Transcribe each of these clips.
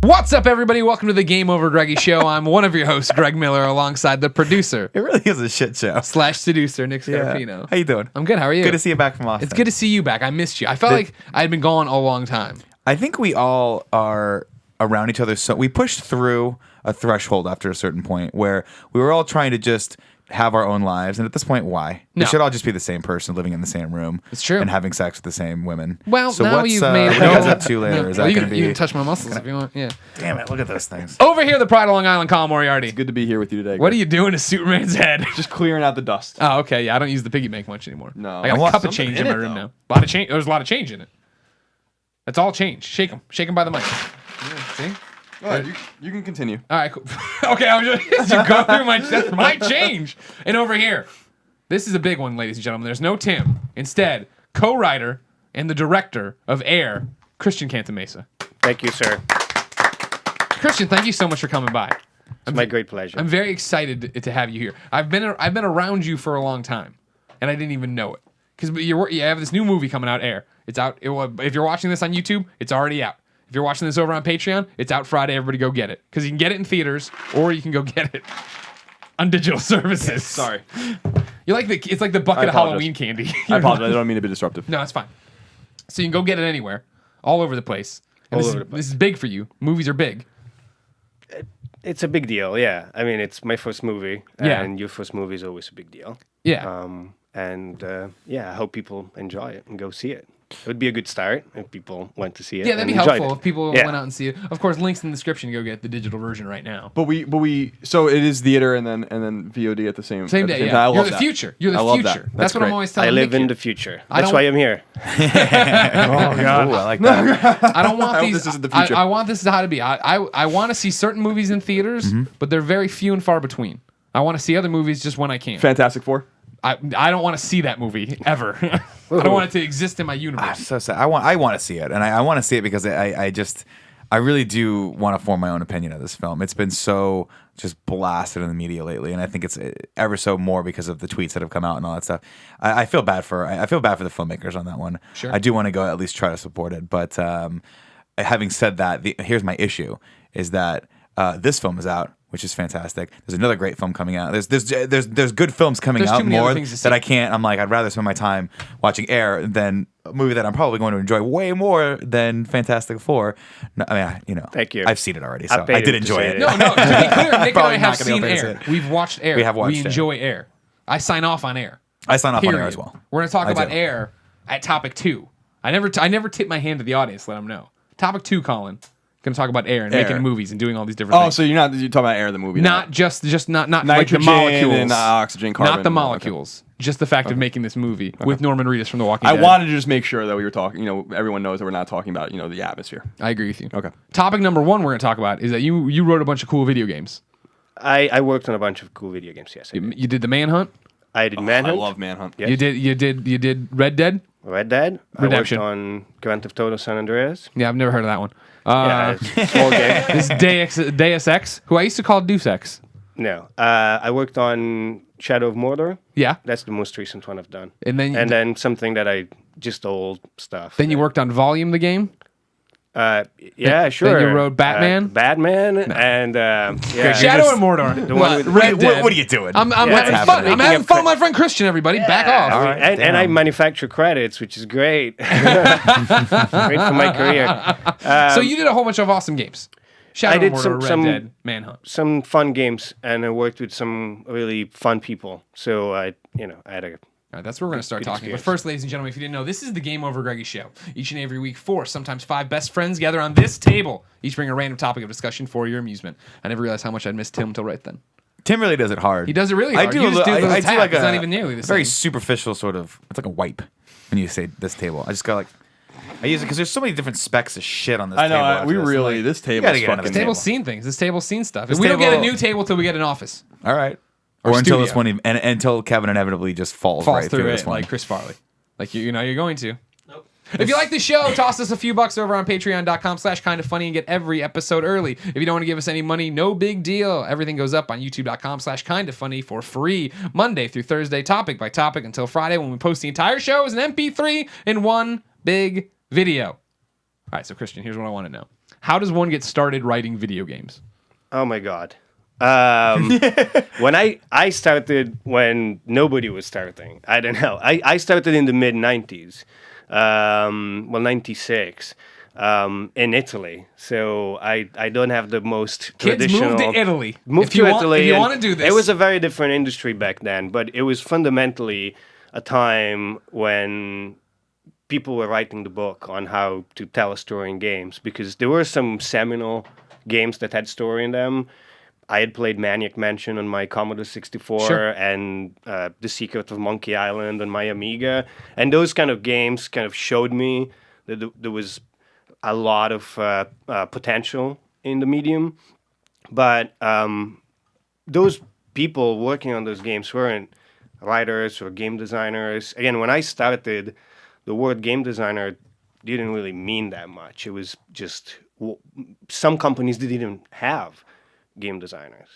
What's up, everybody? Welcome to the GameOverGreggy show. I'm one of your hosts, Greg Miller, alongside the producer. It really is a shit show. / seducer, Nick Scarpino. Yeah. How you doing? I'm good. How are you? Good to see you back from Austin. It's good to see you back. I missed you. I felt like I had been gone a long time. I think we all are around each other. So we pushed through a threshold after a certain point where we were all trying to just have our own lives. And at this point, why? No. We should all just be the same person living in the same room. It's true. And having sex with the same women. Well, so now what's, you've made it. what are you guys up to later? Is that you going to be... can touch my muscles if you want. Yeah. Damn it, look at those things. Over here, the pride of Long Island, Colin Moriarty. It's good to be here with you today. What are you doing to Superman's head? Just clearing out the dust. Oh, okay. Yeah, I don't use the piggy bank much anymore. No. I got a cup of change in my it, room though. now. A lot of change. There's a lot of change in it. That's all change. Shake them. Shake them by the mic. Yeah, see? All right, you can continue. All right, cool. Okay, I was just you go through that's my change. And over here, this is a big one, ladies and gentlemen. There's no Tim. Instead, co-writer and the director of Air, Christian Cantamessa. Thank you, sir. Christian, thank you so much for coming by. It's my great pleasure. I'm very excited to have you here. I've been around you for a long time, and I didn't even know it. Because you have this new movie coming out, Air. It's out. If you're watching this on YouTube, it's already out. If you're watching this over on Patreon, it's out Friday. Everybody go get it. Because you can get it in theaters, or you can go get it on digital services. Sorry. It's like the bucket of Halloween candy. I apologize. I don't mean to be disruptive. No, it's fine. So you can go get it anywhere, all over the place. And this is big for you. Movies are big. It's a big deal, yeah. I mean, it's my first movie, Yeah. and your first movie is always a big deal. Yeah. I hope people enjoy it and go see it. It would be a good start if people went to see it. Yeah, that'd be and enjoyed helpful it. if people Yeah. went out and see it. Of course, links in the description. Go get the digital version right now. But we so it is theater and then VOD at the same Same at the day, same yeah. time. I You're love the that. future. You're the I love future. that. That's what I'm great. always telling I live Nick in here. the future. I That's don't- why I'm here. Oh, God. Ooh, I like that. I don't want I hope these. this isn't the future. I want this how to be. I want to see certain movies in theaters, but they're very few and far between. I want to see other movies just when I can. Fantastic Four. I don't want to see that movie ever. I don't want it to exist in my universe. So sad. I want to see it, and I want to see it because I really do want to form my own opinion of this film. It's been so just blasted in the media lately, and I think it's ever so more because of the tweets that have come out and all that stuff. I feel bad for the filmmakers on that one. Sure. I do want to go at least try to support it, but having said that, here's my issue: is that this film is out, which is fantastic. There's another great film coming out. There's good films coming There's out too many other more things to see. that I can't. I'm like, I'd rather spend my time watching Air than a movie that I'm probably going to enjoy way more than Fantastic Four. No, I mean, Thank you. I've seen it already, so paid I did to enjoy say it. it. No, to be clear, Nick and I Probably have not gonna be seen able to say Air. it. We've watched Air. We have watched We Air. enjoy Air. I sign off on Air. I sign off on Period. Air as well. We're going to talk I about do. Air at topic 2. I never tip my hand to the audience, let them know. Topic 2, Colin. Going to talk about Air and Air. making movies and doing all these different Oh, things. so you're talking about Air the movie? Not just not like the nitrogen molecules, and oxygen, carbon. not the Okay. molecules. Just the fact of making this movie with Norman Reedus from The Walking I Dead. wanted to just make sure that we were talking. Everyone knows that we're not talking about the atmosphere. I agree with you. Okay. Topic number 1 we're going to talk about is that you wrote a bunch of cool video games. I worked on a bunch of cool video games, yes. I did. You did the Manhunt. I did Manhunt. I love Manhunt. Yes. You did Red Dead. Red Dead. Redemption. I worked on Grand Theft Auto San Andreas. Yeah, I've never heard of that one. Yeah, small game. This Deus Ex, who I used to call Deus Ex. No. I worked on Shadow of Mordor. Yeah. That's the most recent one I've done. And then something that I just old stuff. Then you worked on Volume, the game. Yeah, sure. Then you wrote Batman? Batman and yeah. Shadow of Mordor. the one with- Red Dead. What are you doing? I'm Yeah, having it's fun. I'm making having up fun with my friend Christian, everybody. Back off. All right. And I Damn. manufacture credits, which is great. Great for my career. So you did a whole bunch of awesome games. Shadow I did of Mordor, some- Red Dead, Manhunt. Some fun games, and I worked with some really fun people. So I had a All right, that's where we're going to start Good talking. But experience. first, ladies and gentlemen, if you didn't know, this is the GameOverGreggy show. Each and every week, 4, sometimes 5 best friends gather on this table. Each bring a random topic of discussion for your amusement. I never realized how much I'd missed Tim until right then. Tim really does it hard. He does it really hard. I do. You just do the I tap. do like It's a not even nearly the very same. superficial sort of. It's like a wipe when you say this table. I just got like. I use it because there's so many different specs of shit on this I know. table. We after really I'm this table. gotta is get another This fucking. table's seen things. This table's seen stuff. This we don't get a table- new table till we get an office. All right. Or Or until studio. this one, and until Kevin inevitably just falls Falls right through through it this one. like Chris Farley. Like you know you're going to. Nope. If you like the show, toss us a few bucks over on patreon.com/kindafunny and get every episode early. If you don't want to give us any money, no big deal. Everything goes up on youtube.com/kindafunny for free, Monday through Thursday, topic by topic, until Friday when we post the entire show as an MP3 in one big video. All right, so Christian, here's what I want to know. How does one get started writing video games? Oh my God. When I started when nobody was starting. I don't know. I started in the mid 90s. 96. In Italy. So I don't have the most Kids traditional... move to Italy. Moved If to you want- Italy. if you and want to do this. It was a very different industry back then, but it was fundamentally a time when people were writing the book on how to tell a story in games, because there were some seminal games that had story in them. I had played Maniac Mansion on my Commodore 64 Sure. and The Secret of Monkey Island on my Amiga. And those kind of games kind of showed me that there was a lot of potential in the medium. But those people working on those games weren't writers or game designers. Again, when I started, the word game designer didn't really mean that much. It was just some companies didn't even have game designers,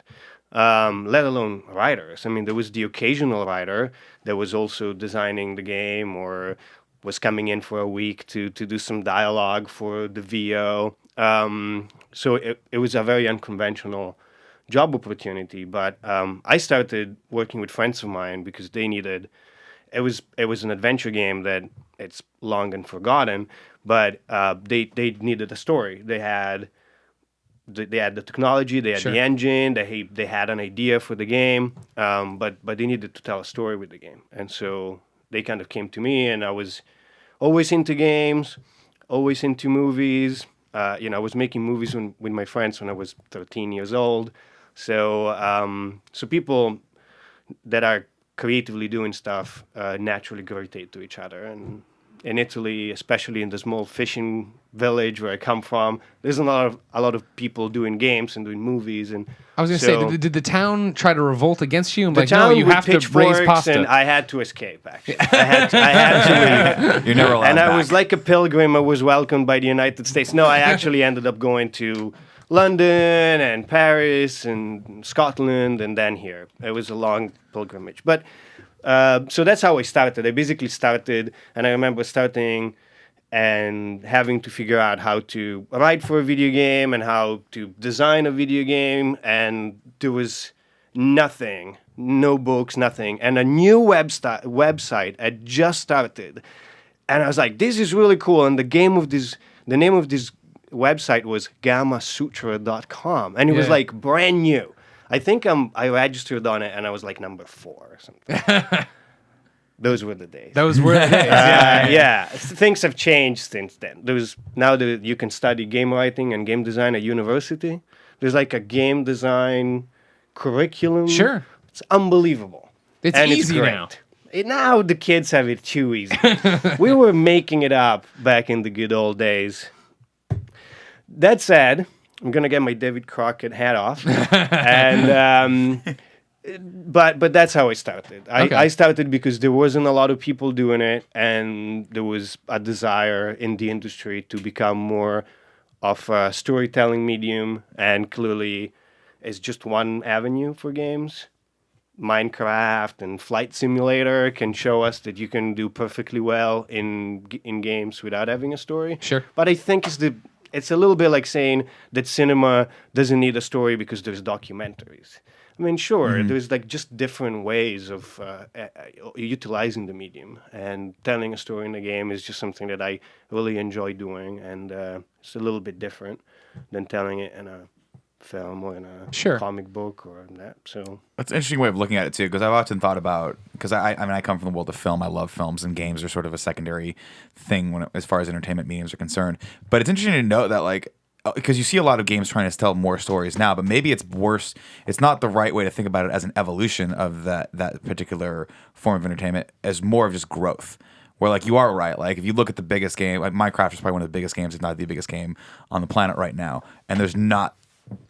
let alone writers. I mean, there was the occasional writer that was also designing the game or was coming in for a week to do some dialogue for the VO. So it was a very unconventional job opportunity. But I started working with friends of mine because they needed... It was an adventure game that it's long and forgotten, but they needed a story. They had the technology, they had Sure. the engine, they had an idea for the game, but they needed to tell a story with the game. And so they kind of came to me, and I was always into games, always into movies. I was making movies with my friends when I was 13 years old. So people that are creatively doing stuff naturally gravitate to each other. And in Italy, especially in the small fishing village where I come from, there's a lot of people doing games and doing movies. And I was going to say, did the town try to revolt against you? I'm the like, no, town you with have to raise pitchforks, pasta. and I had to escape. Actually, I had to leave. You're never allowed And I back. was like a pilgrim. I was welcomed by the United States. No, I actually ended up going to London and Paris and Scotland and then here. It was a long pilgrimage. But so that's how I started. I basically started, and I remember starting and having to figure out how to write for a video game and how to design a video game. And there was nothing, no books, nothing. And a new website had just started. And I was like, this is really cool. And the name of this website was gamasutra.com. And it was Yeah. like brand new. I think I registered on it and I was like number 4 or something. Those were the days. Those were the days. Yeah, things have changed since then. Now that you can study game writing and game design at university. There's like a game design curriculum. Sure. It's unbelievable. It's And easy great. now. Now the kids have it too easy. We were making it up back in the good old days. That said, I'm gonna get my David Crockett hat off, and but that's how I started. Okay. I started because there wasn't a lot of people doing it, and there was a desire in the industry to become more of a storytelling medium, and clearly, it's just one avenue for games. Minecraft and Flight Simulator can show us that you can do perfectly well in games without having a story. Sure. But I think it's a little bit like saying that cinema doesn't need a story because there's documentaries. I mean, sure, there's like just different ways of utilizing the medium, and telling a story in a game is just something that I really enjoy doing, and it's a little bit different than telling it in a film or in a Sure. comic book or that. So That's an interesting way of looking at it too, because I've often thought about, because I mean I come from the world of film. I love films, and games are sort of a secondary thing as far as entertainment mediums are concerned. But it's interesting to note that, like, because you see a lot of games trying to tell more stories now, but maybe it's worse. It's not the right way to think about it as an evolution of that particular form of entertainment, as more of just growth. Where, like, you are right. Like, if you look at the biggest game, like Minecraft is probably one of the biggest games, if not the biggest game on the planet right now, and there's not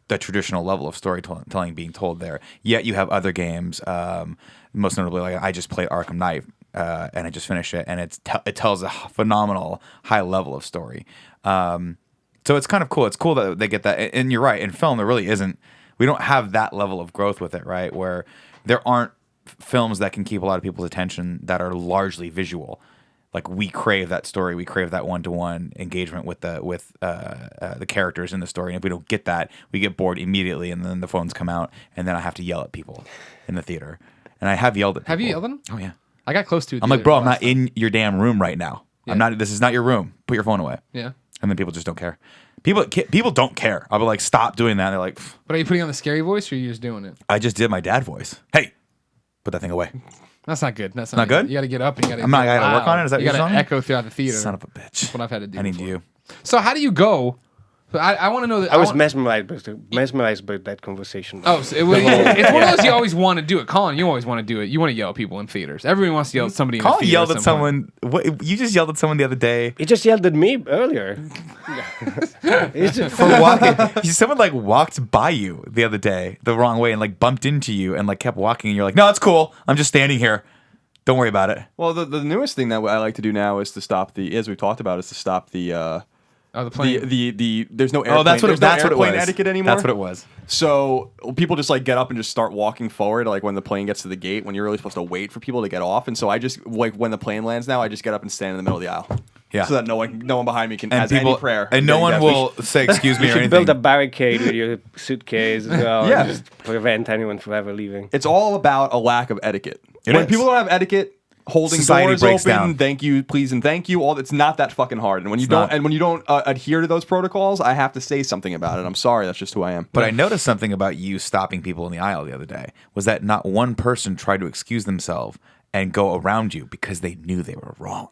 the traditional level of storytelling being told there. Yet you have other games, most notably, like I just played Arkham Knight, and I just finished it, and it tells a phenomenal high level of story. So it's kind of cool. It's cool that they get that. And you're right. In film, there really isn't. We don't have that level of growth with it, right? Where there aren't films that can keep a lot of people's attention that are largely visual. Like we crave that story, we crave that one-to-one engagement with the characters in the story. And if we don't get that, we get bored immediately, and then the phones come out, and then I have to yell at people in the theater. And I have yelled at people. Have you yelled at them? Oh yeah. I got close to it. I'm like, bro, I'm not in your damn room right now. Yeah. I'm not. This is not your room. Put your phone away. Yeah. And then people just don't care. People don't care. I'll be like, stop doing that. And they're like, pff. But are you putting on the scary voice, or are you just doing it? I just did my dad voice. Hey, put that thing away. That's not good. That's Not good? You got to get up and you got to. I gotta work on it? Is that you what got you're to telling me? echo throughout the theater. Son of a bitch. That's what I've had to do. I need before. you. So how do you go? I want to know that. I was mesmerized by that conversation. Oh, so it's one of those you always want to do it. Colin, you always want to do it. You want to yell at people in theaters. Everyone wants to yell at somebody in a Colin theater. yelled at someone. What, you just yelled at someone the other day He just yelled at me earlier. for walking. Someone like walked by you the other day the wrong way and like bumped into you and like kept walking. And you're like, no, it's cool. I'm just standing here. Don't worry about it. Well, the newest thing that I like to do now is to stop as we've talked about, is to stop the the plane. there's no airplane. That's what it was. Etiquette anymore. That's what it was. So people just like get up and just start walking forward, like when the plane gets to the gate, when you're really supposed to wait for people to get off. And so I just like when the plane lands now, I just get up and stand in the middle of the aisle. Yeah. So that no one behind me can And has people, any prayer. and no one will say excuse me You or should anything. build a barricade with your suitcase as well. Yeah. And just prevent anyone from ever leaving. It's all about a lack of etiquette. It When is. people don't have etiquette, holding Society doors breaks open, down. thank you, please, and thank you. It's not that fucking hard. And when you not. don't adhere to those protocols, I have to say something about it. I'm sorry, that's just who I am. But I noticed something about you stopping people in the aisle the other day was that not one person tried to excuse themselves and go around you because they knew they were wrong.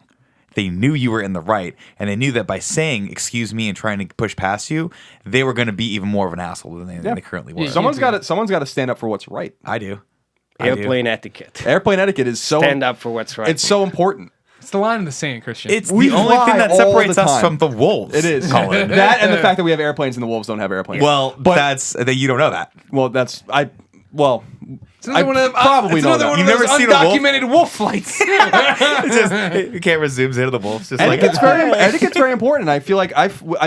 They knew you were in the right, and they knew that by saying "excuse me" and trying to push past you, they were going to be even more of an asshole than they currently were. Yeah, Someone's got to stand up for what's right. I do. Airplane etiquette. Airplane etiquette is so Stand up for what's right. It's so important. It's the line in the sand, Christian. It's We the only fly thing that all separates the us time. from the wolves. It is Colin. that, and the fact that we have airplanes and the wolves don't have airplanes. Well, but you don't know that. well, that's I. Well, It's another I one of, probably it's know another that. one You've of those never seen a wolf? undocumented wolf flights. It's just the camera zooms into the wolves, just like etiquette's very important. I feel like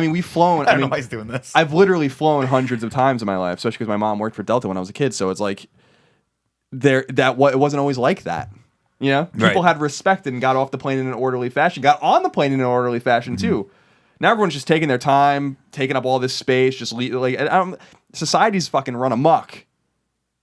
we've flown. I don't know why he's doing this. I've literally flown hundreds of times in my life, especially because my mom worked for Delta when I was a kid. So it's like it wasn't always like that. You know, people Right. had respect and got off the plane in an orderly fashion, got on the plane in an orderly fashion too. Now everyone's just taking their time, taking up all this space, just society's fucking run amok.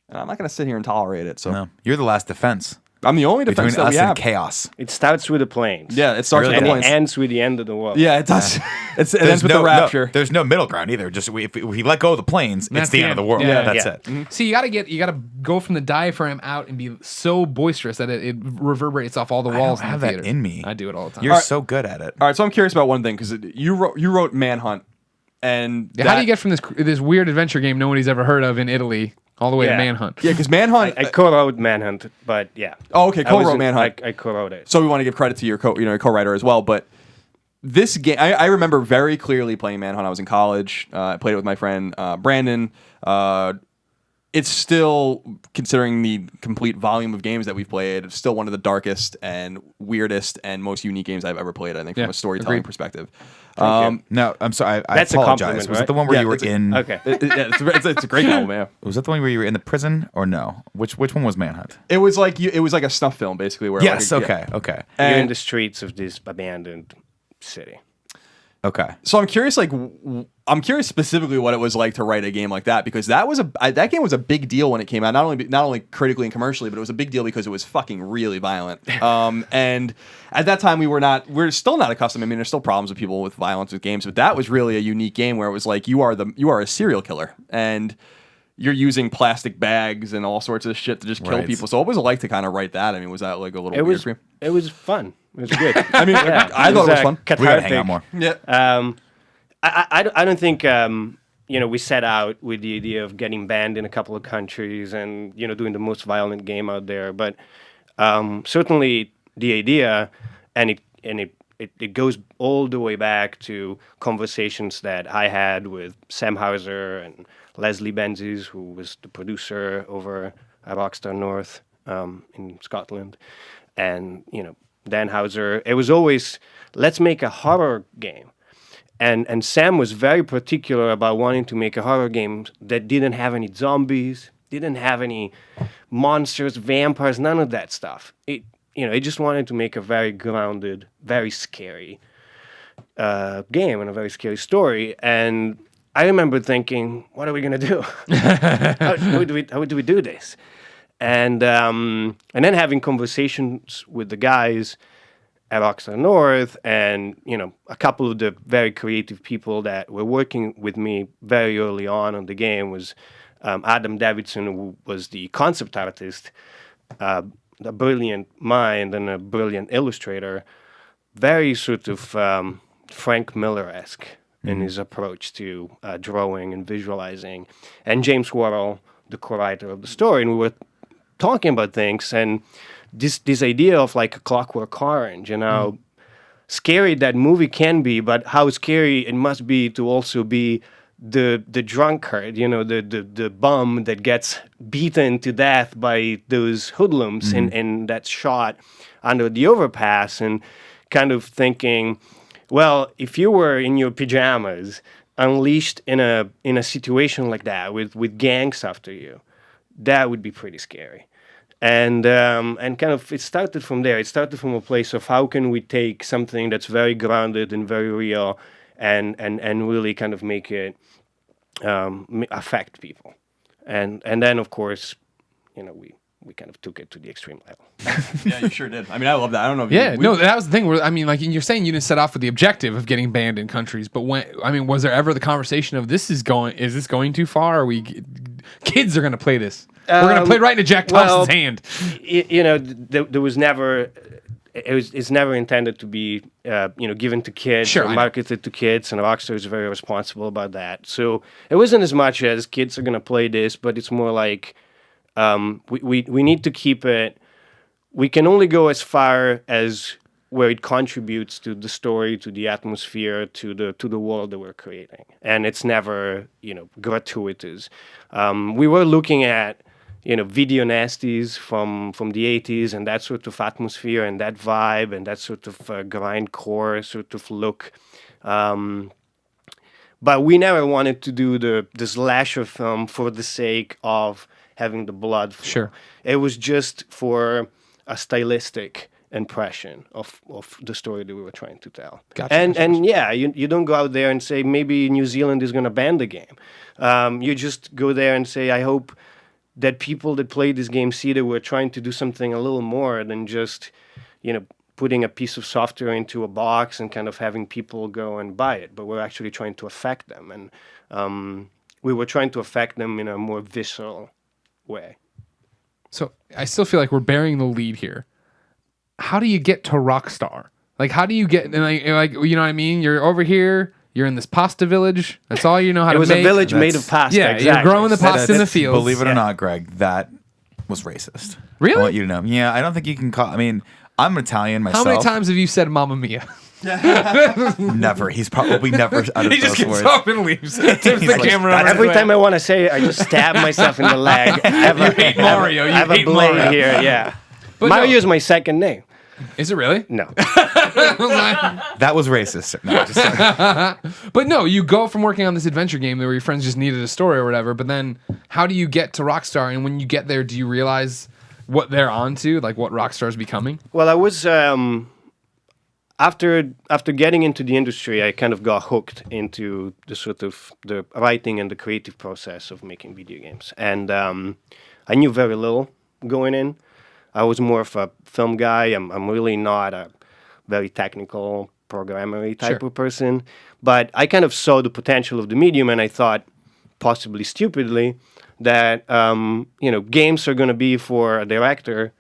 And I'm not gonna sit here and tolerate it. So No, you're the last defense I'm the only between defense that us we and have. chaos. It starts with the planes. Yeah, it starts Really with And the it planes. ends with the end of the world. Yeah, it does. It ends with the rapture. there's no middle ground either. Just if we let go of the planes, That's it's the the end of the end. world. Yeah. That's Yeah. it. See, you gotta go from the diaphragm out and be so boisterous that it reverberates off all the walls. don't in have the that theater. in me. I do it all the time. You're so good at it. All right, so I'm curious about one thing because you wrote Manhunt, and How do you get from this weird adventure game nobody's ever heard of in Italy all the way to Yeah. Manhunt? Yeah, because Manhunt. I co-wrote Manhunt, but yeah. Oh, okay, co-wrote Manhunt. I co-wrote it. So we want to give credit to your co-writer as well. But this game, I remember very clearly playing Manhunt. I was in college. I played it with my friend Brandon. It's still, considering the complete volume of games that we've played, it's still one of the darkest and weirdest and most unique games I've ever played, I think, from Yeah, a storytelling agreed. perspective. No, I'm sorry. I That's a apologize. compliment, Was it right? the one where Yeah, you were it's a- in? Okay. It's a great film, man. Was that the one where you were in the prison or no? Which one was Manhunt? It was like a snuff film, basically. Where Yes. like, Okay. Okay. You're in And the streets of this abandoned city. Okay. so I'm curious, I'm curious specifically what it was like to write a game like that, because that game was a big deal when it came out. Not only critically and commercially, but it was a big deal because it was fucking really violent. And at that time, we're still not accustomed. I mean, there's still problems with people with violence with games, but that was really a unique game where it was like you are a serial killer and you're using plastic bags and all sorts of shit to just kill Right. people. So what was it like to kind of write that? I mean, was that like a little It weird was for you? it was fun. It was good. I mean, I thought it was fun. We gotta hang out more. Yeah. I don't think we set out with the idea of getting banned in a couple of countries and doing the most violent game out there, but certainly the idea and it goes all the way back to conversations that I had with Sam Houser and Leslie Benzies, who was the producer over at Rockstar North in Scotland, and Dan Houser. It was always, let's make a horror game. And Sam was very particular about wanting to make a horror game that didn't have any zombies, didn't have any monsters, vampires, none of that stuff. I just wanted to make a very grounded, very scary game and a very scary story. And I remember thinking, what are we gonna do? how do we do this? And then having conversations with the guys at Rockstar North, and a couple of the very creative people that were working with me very early on the game was Adam Davidson, who was the concept artist, a brilliant mind and a brilliant illustrator, very sort of Frank Miller-esque in his approach to drawing and visualizing, and James Worrell, the co-writer of the story, and we were talking about things, and this idea of like a Clockwork Orange, and how scary that movie can be, but how scary it must be to also be the drunkard, the bum that gets beaten to death by those hoodlums in that shot under the overpass, and kind of thinking, well, if you were in your pajamas, unleashed in a situation like that with gangs after you, that would be pretty scary. And kind of it started from there. It started from a place of how can we take something that's very grounded and very real, and really kind of make it affect people. And then of course, we kind of took it to the extreme level. Yeah, you sure did. I mean, I love that. I don't know if that was the thing. Where, I mean, like you're saying, you didn't set off with the objective of getting banned in countries, but was there ever the conversation of is this going too far? Kids are going to play this. We're going to play right into Jack Thompson's hand. There was never. It's never intended to be, given to kids or marketed to kids, and Rockstar is very responsible about that. So it wasn't as much as kids are going to play this, but it's more like we need to keep it. We can only go as far as where it contributes to the story, to the atmosphere, to the world that we're creating, and it's never gratuitous. We were looking at video nasties from the 80s, and that sort of atmosphere and that vibe and that sort of grindcore sort of look. But we never wanted to do the slasher film for the sake of having the blood flow. Sure. It was just for a stylistic impression of the story that we were trying to tell. Gotcha. And yeah, you don't go out there and say, maybe New Zealand is going to ban the game. You just go there and say, I hope that people that play this game see that we're trying to do something a little more than just, putting a piece of software into a box and kind of having people go and buy it. But we're actually trying to affect them. And we were trying to affect them in a more visceral way. So I still feel like we're bearing the lead here. How do you get to Rockstar? Like, how do you get, like you know what I mean? You're over here. You're in this pasta village. That's all you know how to make. It was a village made of pasta. Yeah, exactly. You're growing the pasta in the fields. Believe it or not, Greg, that was racist. Really? I want you to know. Yeah, I don't think you can call. I mean, I'm Italian myself. How many times have you said "Mamma Mia"? Never. He's probably never uttered He just those gets words. up and leaves. Tips the like, camera. Every time I want to say it, I just stab myself in the leg. I hate Mario. You I have hate a blade Mario. here. Yeah. But Mario no. is my second name. Is it really? No. That was racist. No, just But no, you go from working on this adventure game where your friends just needed a story or whatever, but then how do you get to Rockstar? And when you get there, do you realize what they're onto, like what Rockstar's becoming? Well, I was after getting into the industry, I kind of got hooked into the sort of the writing and the creative process of making video games, and I knew very little going in. I was more of a film guy. I'm really not a very technical programmer type of person, but I kind of saw the potential of the medium, and I thought, possibly stupidly, that games are going to be for a director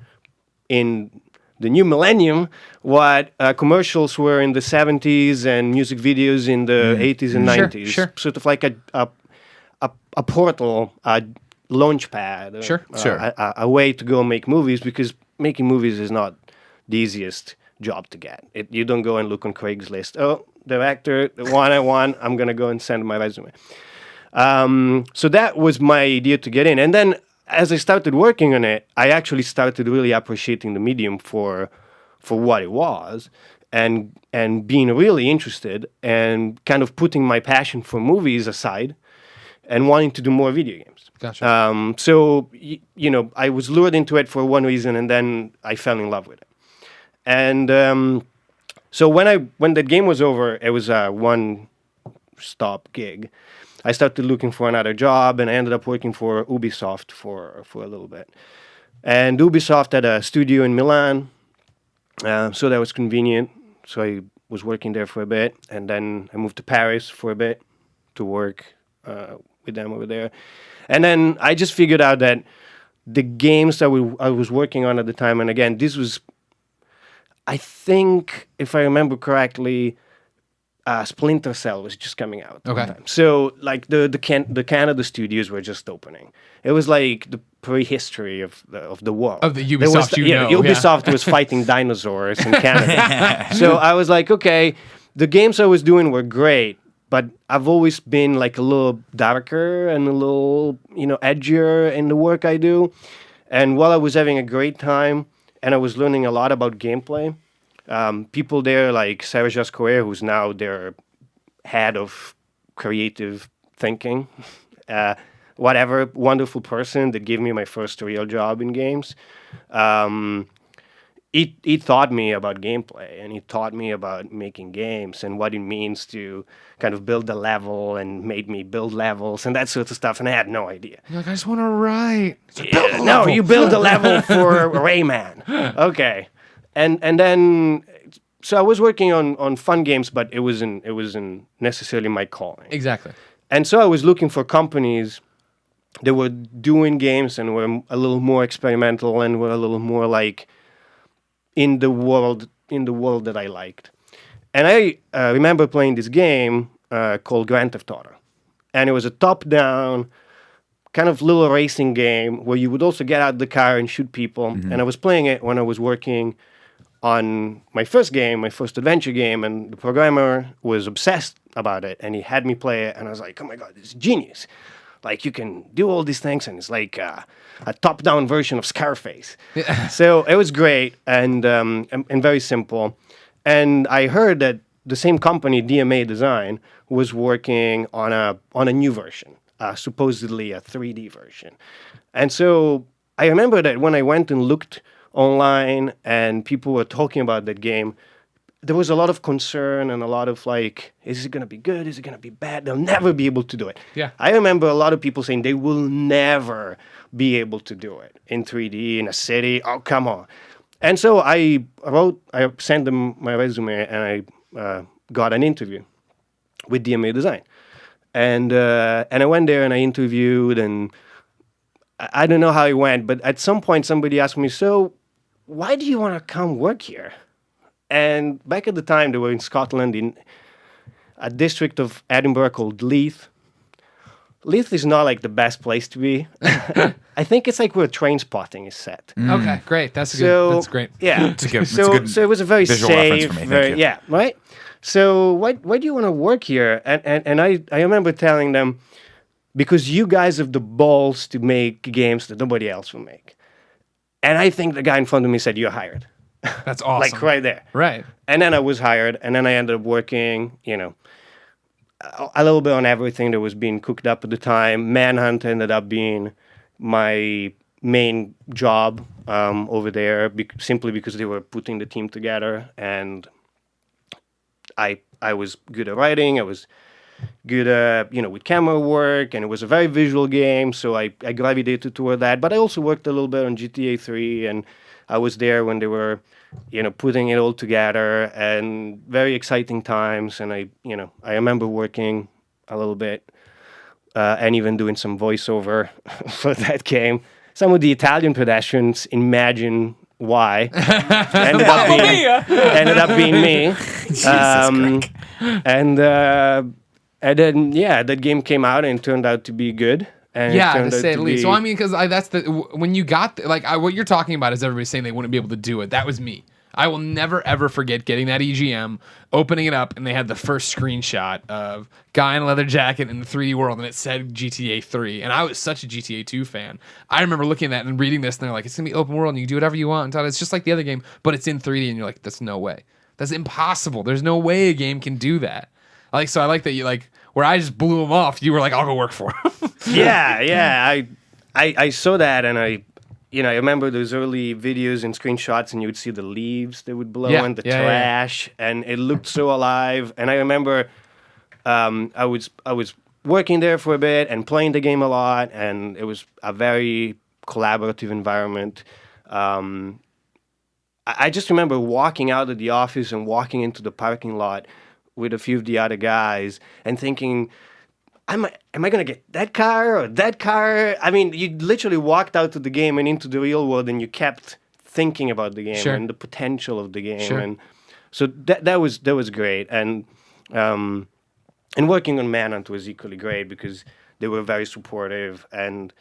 in the new millennium what commercials were in the 70s and music videos in the 80s and 90s. Sure. Sort of like a portal, a launch pad, a way to go make movies, because making movies is not the easiest job to get. You don't go and look on Craigslist. Oh, director, the one I want, I'm going to go and send my resume. So that was my idea to get in. And then as I started working on it, I actually started really appreciating the medium for what it was, and being really interested and kind of putting my passion for movies aside and wanting to do more video games. Gotcha. So I was lured into it for one reason, and then I fell in love with it. And so when the game was over, it was a one-stop gig. I started looking for another job, and I ended up working for Ubisoft for a little bit. And Ubisoft had a studio in Milan, so that was convenient. So I was working there for a bit, and then I moved to Paris for a bit to work with them over there. And then I just figured out that the games that I was working on at the time, and again, this was, I think, if I remember correctly, Splinter Cell was just coming out. Okay. At the time. So like the Canada studios were just opening. It was like the prehistory of the world. Of the Ubisoft, Ubisoft was fighting dinosaurs in Canada. So I was like, okay, the games I was doing were great, but I've always been like a little darker and a little, edgier in the work I do. And while I was having a great time and I was learning a lot about gameplay, people there like Sarah Jascoer, who's now their head of creative thinking, whatever, wonderful person that gave me my first real job in games. He taught me about gameplay, and he taught me about making games and what it means to kind of build a level, and made me build levels and that sort of stuff. And I had no idea. You're like, I just want to write. No, you build a level for Rayman. Okay. And then, so I was working on fun games, but it wasn't necessarily my calling. Exactly. And so I was looking for companies that were doing games and were a little more experimental and were a little more like in the world that I liked. And I remember playing this game called Grand Theft Auto. And it was a top-down kind of little racing game where you would also get out of the car and shoot people. Mm-hmm. And I was playing it when I was working on my first adventure game, and the programmer was obsessed about it, and he had me play it, and I was like, oh my God, this is genius. Like, you can do all these things, and it's like a top-down version of Scarface. Yeah. So it was great and very simple. And I heard that the same company, DMA Design, was working on a new version, supposedly a 3D version. And so I remember that when I went and looked online and people were talking about that game, there was a lot of concern and a lot of like, is it going to be good? Is it going to be bad? They'll never be able to do it. Yeah. I remember a lot of people saying they will never be able to do it in 3D in a city. Oh, come on. And so I sent them my resume, and I got an interview with DMA Design. And I went there and I interviewed, and I don't know how it went, but at some point somebody asked me, so why do you want to come work here? And back at the time, they were in Scotland, in a district of Edinburgh called Leith. Leith is not like the best place to be. I think it's like where Train Spotting is set. Mm. Okay, great. That's great. Yeah. So it was a very safe, right? So why do you want to work here? And I remember telling them, because you guys have the balls to make games that nobody else will make. And I think the guy in front of me said, you're hired. That's awesome. Like right there. Right. And then I was hired, and then I ended up working, a little bit on everything that was being cooked up at the time. Manhunt ended up being my main job over there, simply because they were putting the team together, and I was good at writing. I was good with camera work, and it was a very visual game, so I gravitated toward that. But I also worked a little bit on GTA 3, and I was there when they were, putting it all together, and very exciting times. And I remember working a little bit and even doing some voiceover for that game. Some of the Italian pedestrians imagine why ended up being me. And then that game came out and turned out to be good. And to say the least. So I mean, because that's when you got what you're talking about is everybody saying they wouldn't be able to do it. That was me. I will never ever forget getting that EGM, opening it up, and they had the first screenshot of guy in a leather jacket in the 3D world, and it said GTA 3. And I was such a GTA 2 fan. I remember looking at that and reading this, and they're like, it's gonna be open world, and you can do whatever you want. And it's just like the other game, but it's in 3D, and you're like, that's no way. That's impossible. There's no way a game can do that. So I like that you where I just blew them off. You were like, I'll go work for him. Yeah. I saw that, and I remember those early videos and screenshots, and you would see the leaves that would blow Yeah, and the yeah, yeah. trash, and it looked so alive. And I remember I was working there for a bit and playing the game a lot, and it was a very collaborative environment. I just remember walking out of the office and walking into the parking lot with a few of the other guys and thinking, am I going to get that car or that car? I mean, you literally walked out of the game and into the real world, and you kept thinking about the game Sure. and the potential of the game. Sure. And so that was great. And working on Manhunt was equally great because they were very supportive, and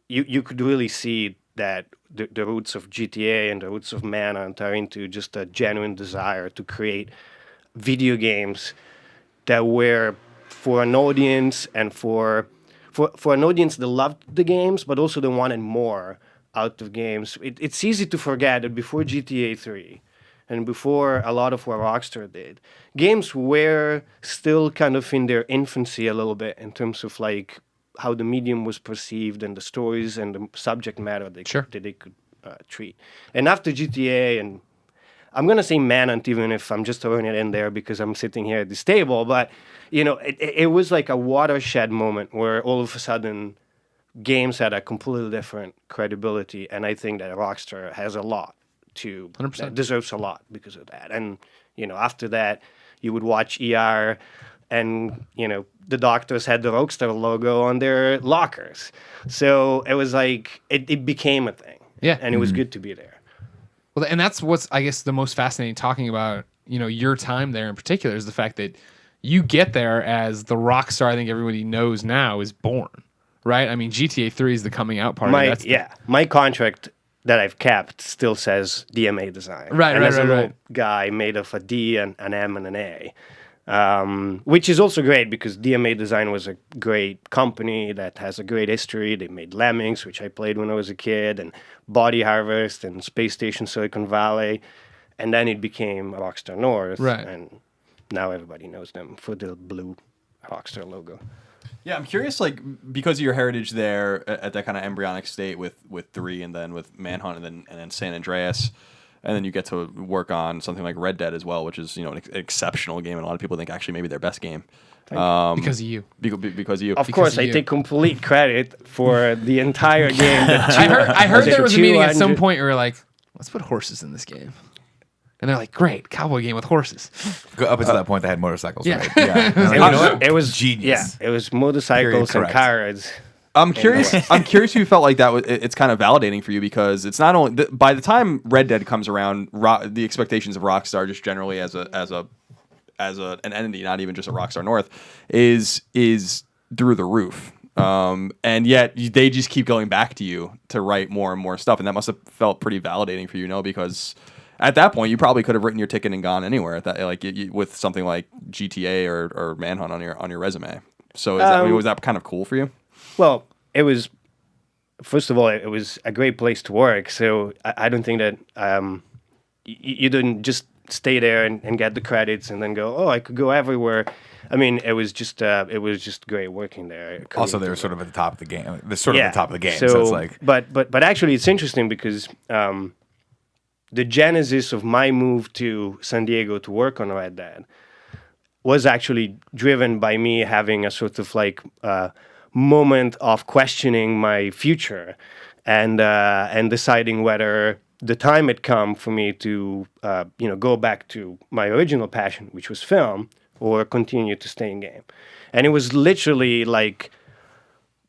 you could really see that the roots of GTA and the roots of Manhunt are into just a genuine desire to create video games that were for an audience and for an audience that loved the games, but also they wanted more out of games. It's easy to forget that before GTA 3 and before a lot of what Rockstar did, games were still kind of in their infancy a little bit in terms of like how the medium was perceived and the stories and the subject matter that they could treat. And after GTA, and I'm going to say Manhunt even if I'm just throwing it in there because I'm sitting here at this table, but it was like a watershed moment where all of a sudden games had a completely different credibility, and I think that Rockstar has a lot to 100%. deserves a lot because of that. And after that, you would watch ER, and the doctors had the Rockstar logo on their lockers, so it was like it became a thing. Yeah. And it was good to be there. Well, and that's what's, I guess, the most fascinating talking about, your time there in particular is the fact that you get there as the rock star I think everybody knows now is born, right? I mean, GTA 3 is the coming out party. My contract that I've kept still says DMA design. Right, and right, there's a right, little right. guy made of a D, an M, and an A. Which is also great because DMA Design was a great company that has a great history. They made Lemmings, which I played when I was a kid, and Body Harvest and Space Station Silicon Valley. And then it became Rockstar North. Right. And now everybody knows them for the blue Rockstar logo. Yeah, I'm curious, like, because of your heritage there at that kind of embryonic state with 3 and then with Manhunt and then San Andreas, and then you get to work on something like Red Dead as well, which is an exceptional game, and a lot of people think actually maybe their best game. Because of you. Because of you. Of course, of I you. take complete credit for the entire game. I heard there was a meeting at some 200 point where you're like, let's put horses in this game. And they're like, great, cowboy game with horses. Up until that point, they had motorcycles, Yeah. right? Yeah. And I'm like, you know what? It was Genius. Yeah, it was motorcycles and correct. cars. I'm curious. I'm curious if you felt like that. It's kind of validating for you because it's not only by the time Red Dead comes around, the expectations of Rockstar just generally as an entity, not even just a Rockstar North, is through the roof. And yet they just keep going back to you to write more and more stuff, and that must have felt pretty validating for you, because at that point you probably could have written your ticket and gone anywhere at that, like with something like GTA or Manhunt on your resume. So was that kind of cool for you? Well, it was. First of all, it was a great place to work. So I don't think that you didn't just stay there and get the credits and then go, oh, I could go everywhere. I mean, it was just great working there. Also, they were sort of at the top of the game. They're sort of at the top of the game. So it's like, but actually, it's interesting because the genesis of my move to San Diego to work on Red Dead was actually driven by me having a sort of like moment of questioning my future and deciding whether the time had come for me to go back to my original passion, which was film, or continue to stay in game. And it was literally like,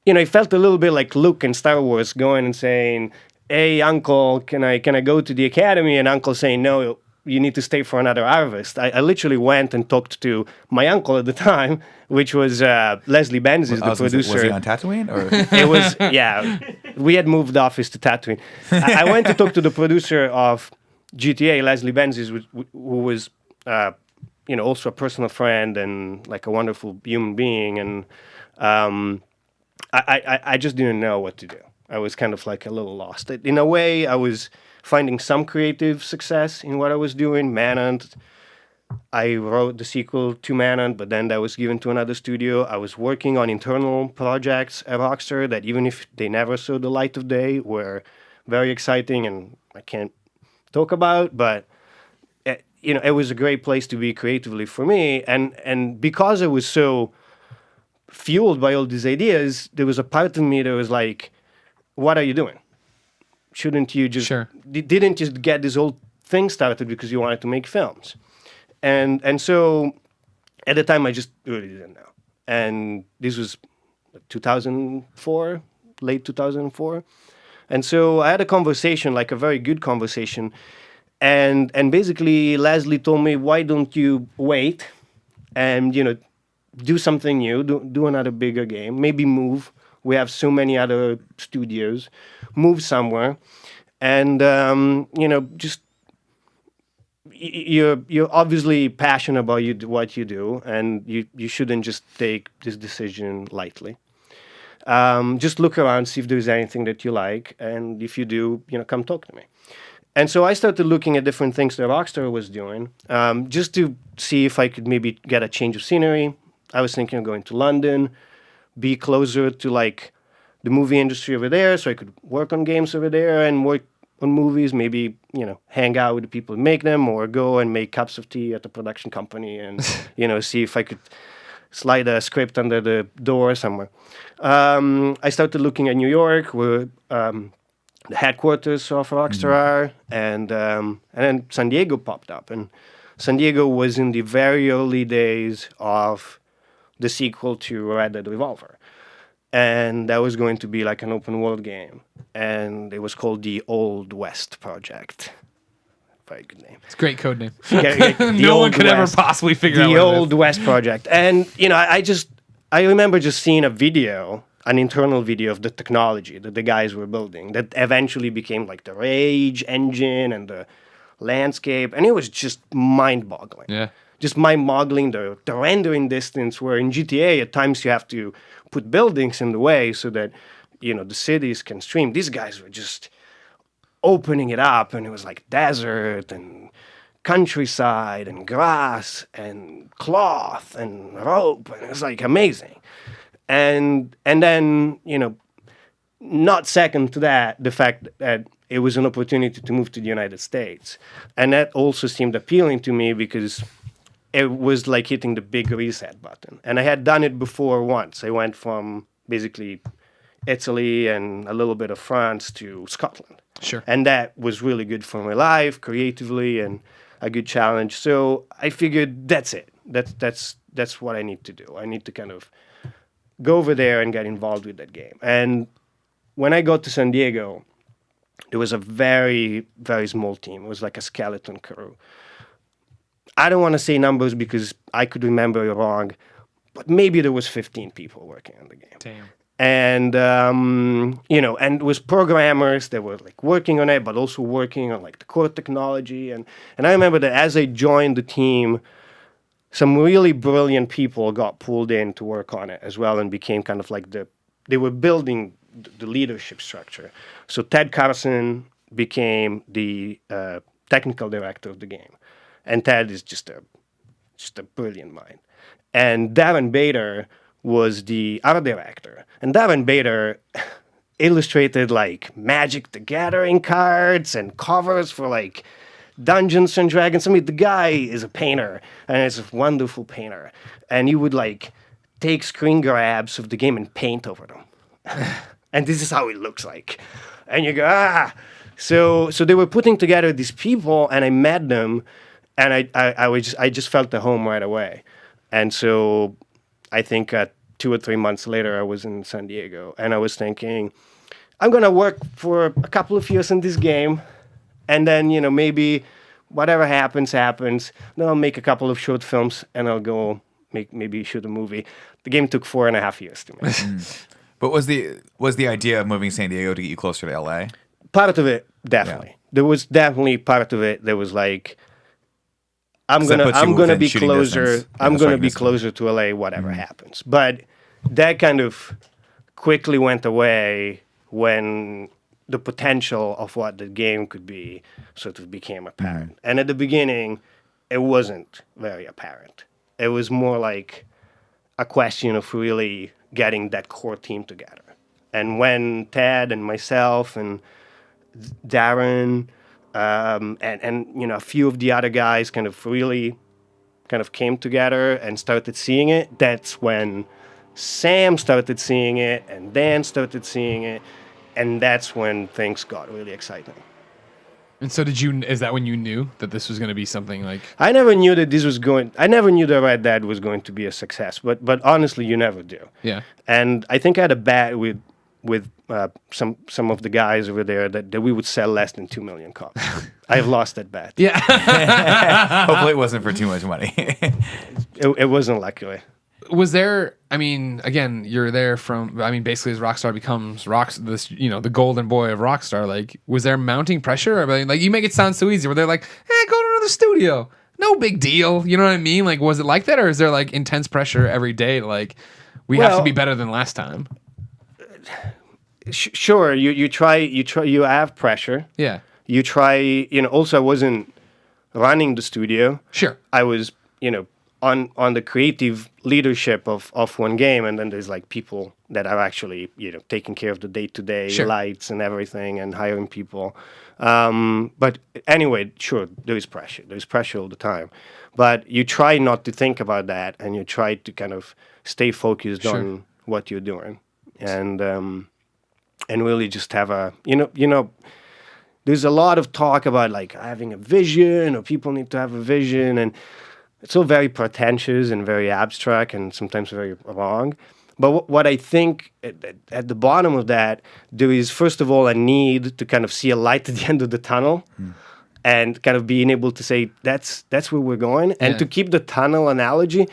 it felt a little bit like Luke in Star Wars going and saying, hey, Uncle, can I go to the academy? And Uncle saying, no, you need to stay for another harvest. I literally went and talked to my uncle at the time, which was Leslie Benzies, the producer. Was he on Tatooine? Or? It was, yeah. We had moved the office to Tatooine. I went to talk to the producer of GTA, Leslie Benzies, who was, also a personal friend and like a wonderful human being. And I just didn't know what to do. I was kind of like a little lost. In a way, I was finding some creative success in what I was doing. Manhunt, I wrote the sequel to Manhunt, but then that was given to another studio. I was working on internal projects at Rockstar that even if they never saw the light of day, were very exciting, and I can't talk about, but it was a great place to be creatively for me, and because I was so fueled by all these ideas, there was a part of me that was like, what are you doing? Shouldn't you just Sure. didn't just get this whole thing started because you wanted to make films? And so at the time I just really didn't know. And this was 2004, late 2004. And so I had a conversation, like a very good conversation, and basically Leslie told me, why don't you wait and do something new, do another bigger game, maybe move. We have so many other studios. Move somewhere, and just you're obviously passionate about what you do, and you shouldn't just take this decision lightly. Just look around, see if there's anything that you like, and if you do, come talk to me. And so I started looking at different things that Rockstar was doing, just to see if I could maybe get a change of scenery. I was thinking of going to London, be closer to like the movie industry over there, so I could work on games over there and work on movies, maybe, hang out with the people who make them, or go and make cups of tea at the production company and, see if I could slide a script under the door somewhere. I started looking at New York, where the headquarters of Rockstar are, and then San Diego popped up. And San Diego was in the very early days of the sequel to Red Dead Revolver. And that was going to be like an open world game. And it was called the Old West Project. Very good name. It's a great code name. The No one Old could ever West. possibly figure out The what it Old West Project. And, I remember just seeing a video, an internal video of the technology that the guys were building that eventually became like the Rage engine and the landscape. And it was just mind-boggling. Yeah. Just mind-boggling, the rendering distance, where in GTA at times you have to put buildings in the way so that, the cities can stream. These guys were just opening it up, and it was like desert and countryside and grass and cloth and rope, and it was like amazing. And then, not second to that, the fact that it was an opportunity to move to the United States. And that also seemed appealing to me because it was like hitting the big reset button. And I had done it before once. I went from basically Italy and a little bit of France to Scotland. Sure. And that was really good for my life, creatively, and a good challenge. So I figured that's it. That's what I need to do. I need to kind of go over there and get involved with that game. And when I got to San Diego, there was a very, very small team. It was like a skeleton crew. I don't want to say numbers because I could remember it wrong, but maybe there was 15 people working on the game. Damn. And, and it was programmers that were like working on it, but also working on like the core technology. And I remember that as I joined the team, some really brilliant people got pulled in to work on it as well, and became kind of like they were building the leadership structure. So Ted Carson became the technical director of the game. And Ted is just a brilliant mind. And Darren Bader was the art director. And Darren Bader illustrated like Magic the Gathering cards and covers for like Dungeons and Dragons. I mean, the guy is a painter, and is a wonderful painter. And he would like take screen grabs of the game and paint over them. And this is how it looks like. And you go, ah. So they were putting together these people, and I met them. And I just felt at home right away. And so I think 2 or 3 months later, I was in San Diego. And I was thinking, I'm going to work for a couple of years in this game. And then, maybe whatever happens. Then I'll make a couple of short films, and I'll go maybe shoot a movie. The game took 4.5 years to make. But was the idea of moving San Diego to get you closer to LA? Part of it, definitely. Yeah. There was definitely part of it that was like, I'm gonna be closer. I'm gonna be closer to LA, whatever happens. But that kind of quickly went away when the potential of what the game could be sort of became apparent. And at the beginning, it wasn't very apparent. It was more like a question of really getting that core team together. And when Ted and myself and Darren, and a few of the other guys kind of really kind of came together and started seeing it. That's when Sam started seeing it, and Dan started seeing it, and that's when things got really exciting. And so is that when you knew that this was going to be something like... I never knew that Red Dead was going to be a success, but honestly, you never do. Yeah. And I think I had a bet with some of the guys over there that we would sell less than 2 million copies. I've lost that bet. Yeah. Hopefully it wasn't for too much money. It wasn't, luckily. Was there, I mean, again, you're there basically as Rockstar becomes the golden boy of Rockstar, like, was there mounting pressure? I mean, like, you make it sound so easy. Were they like, go to another studio? No big deal. You know what I mean? Like, was it like that, or is there, like, intense pressure every day? Like, we have to be better than last time. Sure, you have pressure. Yeah. You try, also I wasn't running the studio. Sure. I was, on the creative leadership of one game, and then there's like people that are actually taking care of the day-to-day lights and everything and hiring people. But anyway, sure, there's pressure all the time, but you try not to think about that, and you try to kind of stay focused on what you're doing, and really just have a there's a lot of talk about like having a vision, or people need to have a vision, and it's all very pretentious and very abstract and sometimes very wrong. But what I think at the bottom of that, there is, first of all, a need to kind of see a light at the end of the tunnel and kind of being able to say, that's where we're going. And to keep the tunnel analogy,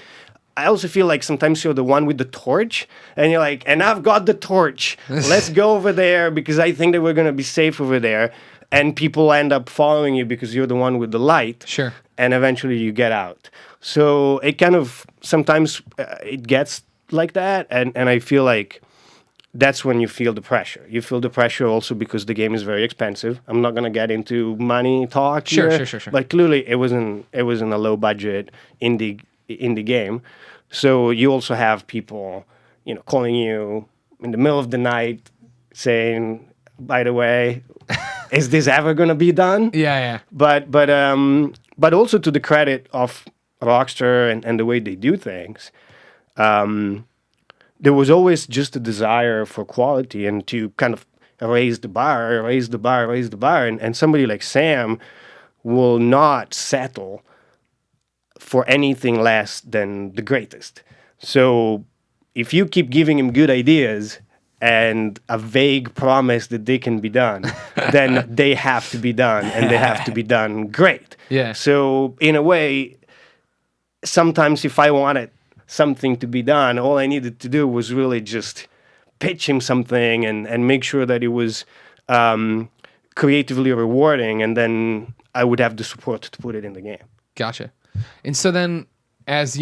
I also feel like sometimes you're the one with the torch and you're like, and I've got the torch. Let's go over there because I think that we're going to be safe over there. And people end up following you because you're the one with the light. Sure. And eventually you get out. So it kind of, sometimes it gets like that. And I feel like that's when you feel the pressure. You feel the pressure also because the game is very expensive. I'm not going to get into money talk here. Sure. But clearly it wasn't a low budget indie game. So you also have people, calling you in the middle of the night saying, by the way, is this ever going to be done? Yeah. But also to the credit of Rockstar and the way they do things, there was always just a desire for quality and to kind of raise the bar. And somebody like Sam will not settle for anything less than the greatest. So if you keep giving him good ideas and a vague promise that they can be done, then they have to be done, and they have to be done great. Yeah. So in a way, sometimes if I wanted something to be done, all I needed to do was really just pitch him something and make sure that it was creatively rewarding, and then I would have the support to put it in the game. Gotcha. And so then, as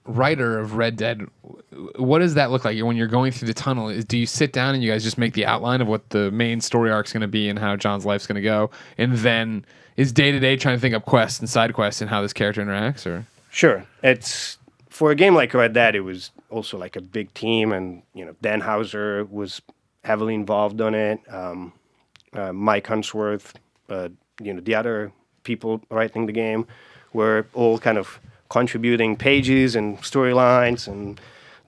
writer of Red Dead, what does that look like when you're going through the tunnel? Do you sit down and you guys just make the outline of what the main story arc's going to be and how John's life's going to go, and then is day to day trying to think up quests and side quests and how this character interacts? Or sure, it's for a game like Red Dead, it was also like a big team, and Dan Houser was heavily involved on it. Mike Huntsworth, the other people writing the game were all kind of contributing pages and storylines and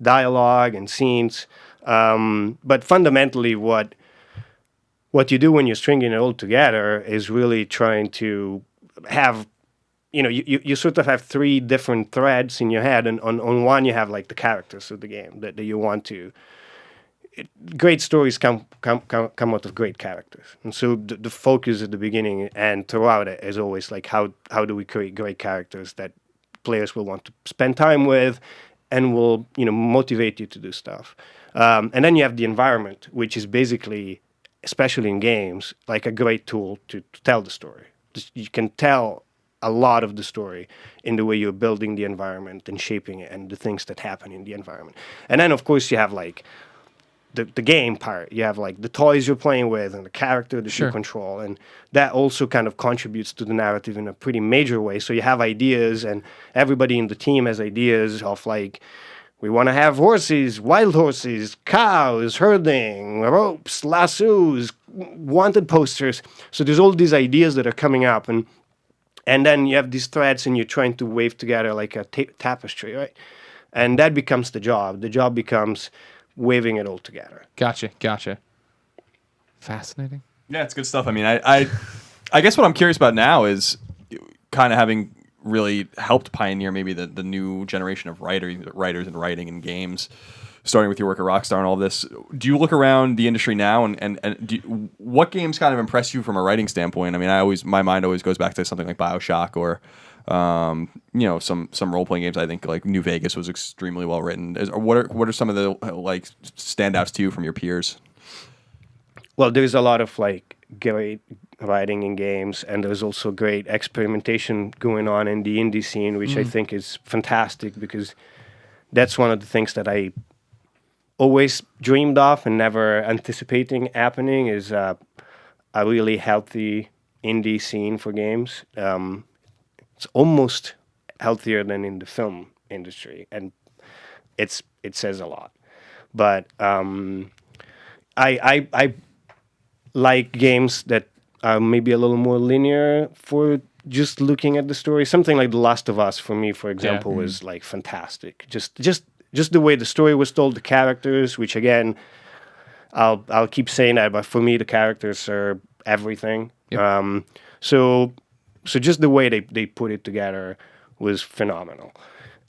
dialogue and scenes. But fundamentally, what you do when you're stringing it all together is really trying to have, you sort of have three different threads in your head. And on one, you have like the characters of the game that you want to. Great stories come out of great characters. And so the focus at the beginning and throughout it is always like, how do we create great characters that players will want to spend time with and will motivate you to do stuff. And then you have the environment, which is basically, especially in games, like a great tool to tell the story. You can tell a lot of the story in the way you're building the environment and shaping it and the things that happen in the environment. And then, of course, you have like the game part. You have like the toys you're playing with and the character that you control, and that also kind of contributes to the narrative in a pretty major way. So you have ideas, and everybody in the team has ideas of like, we want to have horses, wild horses, cows, herding, ropes, lassos, wanted posters. So there's all these ideas that are coming up, and then you have these threads, and you're trying to wave together like a tapestry, right? And that becomes the job. The job becomes waving it all together. Gotcha. Fascinating. Yeah, it's good stuff. I mean, I guess what I'm curious about now is kind of having really helped pioneer maybe the new generation of writers and writing in games, starting with your work at Rockstar and all this. Do you look around the industry now and what games kind of impress you from a writing standpoint? I mean, my mind always goes back to something like BioShock or some role playing games. I think like New Vegas was extremely well written. What are some of the like standouts to you from your peers? Well, there's a lot of like great writing in games, and there's also great experimentation going on in the indie scene, which I think is fantastic, because that's one of the things that I always dreamed of and never anticipating happening is a really healthy indie scene for games. It's almost healthier than in the film industry, and it says a lot. But I like games that are maybe a little more linear for just looking at the story. Something like The Last of Us, for me, for example, was like fantastic. Just the way the story was told, the characters, which again, I'll keep saying that, but for me, the characters are everything. Yep. So just the way they put it together was phenomenal.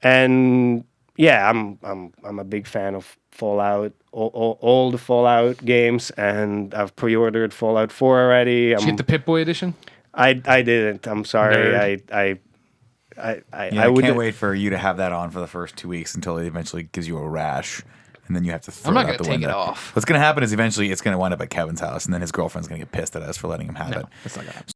And yeah, I'm a big fan of Fallout, all the Fallout games, and I've pre-ordered Fallout 4 already. Did you get the Pip-Boy edition? I didn't. I'm sorry. Nerd. I can't wait for you to have that on for the first 2 weeks until it eventually gives you a rash, and then you have to throw I'm it not out the gonna take window. it off. What's going to happen is eventually it's going to wind up at Kevin's house, and then his girlfriend's going to get pissed at us for letting him have it. That's not gonna happen.